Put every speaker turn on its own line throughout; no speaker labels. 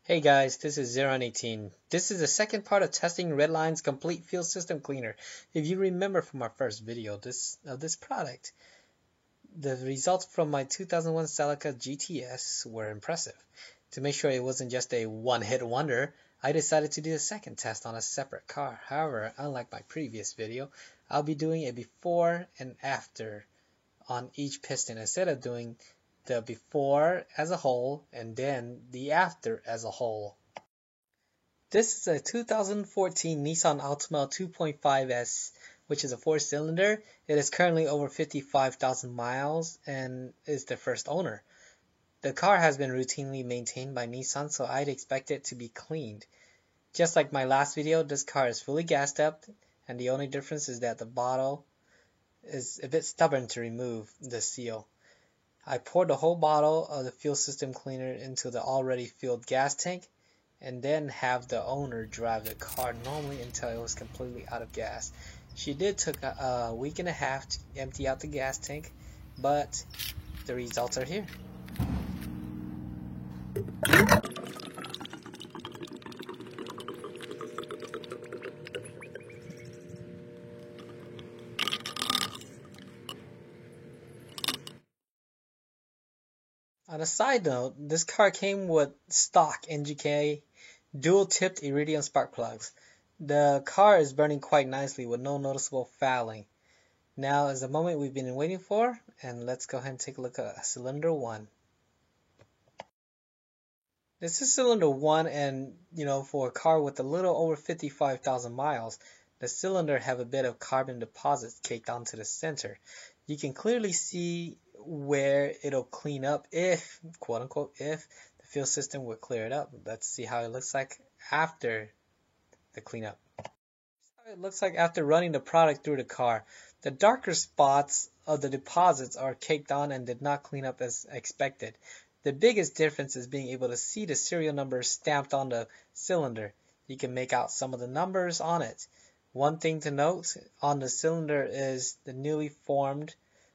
Hey guys, this is Zeron18. This is the second part of testing Redline's complete fuel system cleaner. If you remember from our first video of this product, the results from my 2001 Celica GTS were impressive. To make sure it wasn't just a one-hit wonder, I decided to do a second test on a separate car. However, unlike my previous video, I'll be doing a before and after on each piston instead of doing the before as a whole and then the after as a whole. This is a 2014 Nissan Altima 2.5S, which is a 4-cylinder. It is currently over 55,000 miles and is the first owner. The car has been routinely maintained by Nissan, so I'd expect it to be cleaned. Just like my last video, this car is fully gassed up, and the only difference is that the bottle is a bit stubborn to remove the seal. I poured the whole bottle of the fuel system cleaner into the already filled gas tank and then have the owner drive the car normally until it was completely out of gas. She did took a week and a half to empty out the gas tank, but the results are here. On a side note, this car came with stock NGK dual-tipped iridium spark plugs. The car is burning quite nicely with no noticeable fouling. Now is the moment we've been waiting for, and let's go ahead and take a look at cylinder 1. This is cylinder 1, and for a car with a little over 55,000 miles, the cylinder have a bit of carbon deposits caked onto the center. You can clearly see where it'll clean up if, quote unquote, if the fuel system would clear it up. Let's see how it looks like after the cleanup. It looks like after running the product through the car. The darker spots of the deposits are caked on and did not clean up as expected. The biggest difference is being able to see the serial numbers stamped on the cylinder. You can make out some of the numbers on it. One thing to note on the cylinder is the newly formed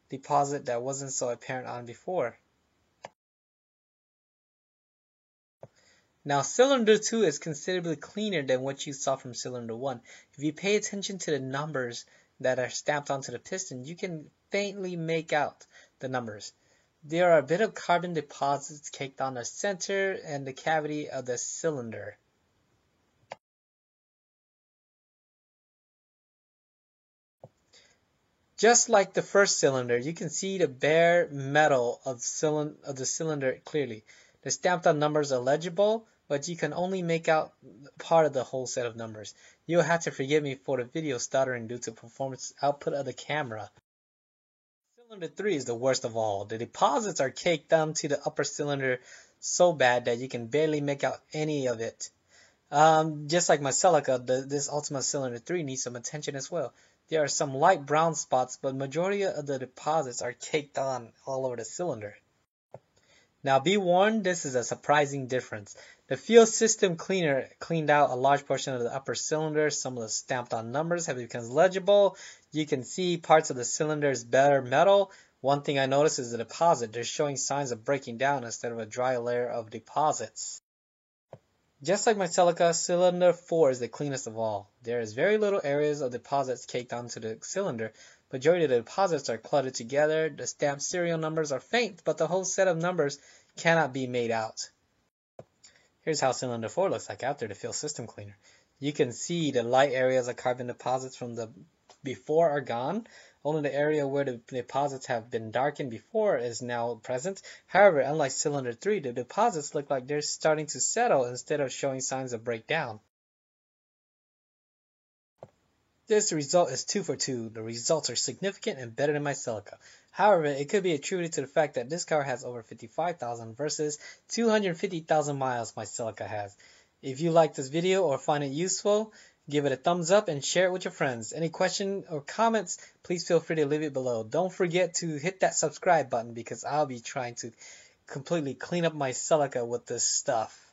deposit that wasn't so apparent on before. Now cylinder 2 is considerably cleaner than what you saw from cylinder 1. If you pay attention to the numbers that are stamped onto the piston, you can faintly make out the numbers. There are a bit of carbon deposits caked on the center and the cavity of the cylinder. Just like the first cylinder, you can see the bare metal of the cylinder clearly. The stamped on numbers are legible, but you can only make out part of the whole set of numbers. You'll have to forgive me for the video stuttering due to performance output of the camera. Cylinder 3 is the worst of all. The deposits are caked down to the upper cylinder so bad that you can barely make out any of it. Just like my Celica, this Altima Cylinder 3 needs some attention as well. There are some light brown spots, but majority of the deposits are caked on all over the cylinder. Now be warned, this is a surprising difference. The fuel system cleaner cleaned out a large portion of the upper cylinder. Some of the stamped on numbers have become legible. You can see parts of the cylinder's bare metal. One thing I noticed is the deposit. They're showing signs of breaking down instead of a dry layer of deposits. Just like my Celica, cylinder 4 is the cleanest of all. There is very little areas of deposits caked onto the cylinder. Majority of the deposits are cluttered together. The stamped serial numbers are faint, but the whole set of numbers cannot be made out. Here's how cylinder 4 looks like after the fuel system cleaner. You can see the light areas of carbon deposits from the before are gone. Only the area where the deposits have been darkened before is now present. However, unlike cylinder 3, the deposits look like they're starting to settle instead of showing signs of breakdown. This result is 2 for 2. The results are significant and better than my Celica. However, it could be attributed to the fact that this car has over 55,000 versus 250,000 miles my Celica has. If you like this video or find it useful, give it a thumbs up and share it with your friends. Any questions or comments, please feel free to leave it below. Don't forget to hit that subscribe button because I'll be trying to completely clean up my Celica with this stuff.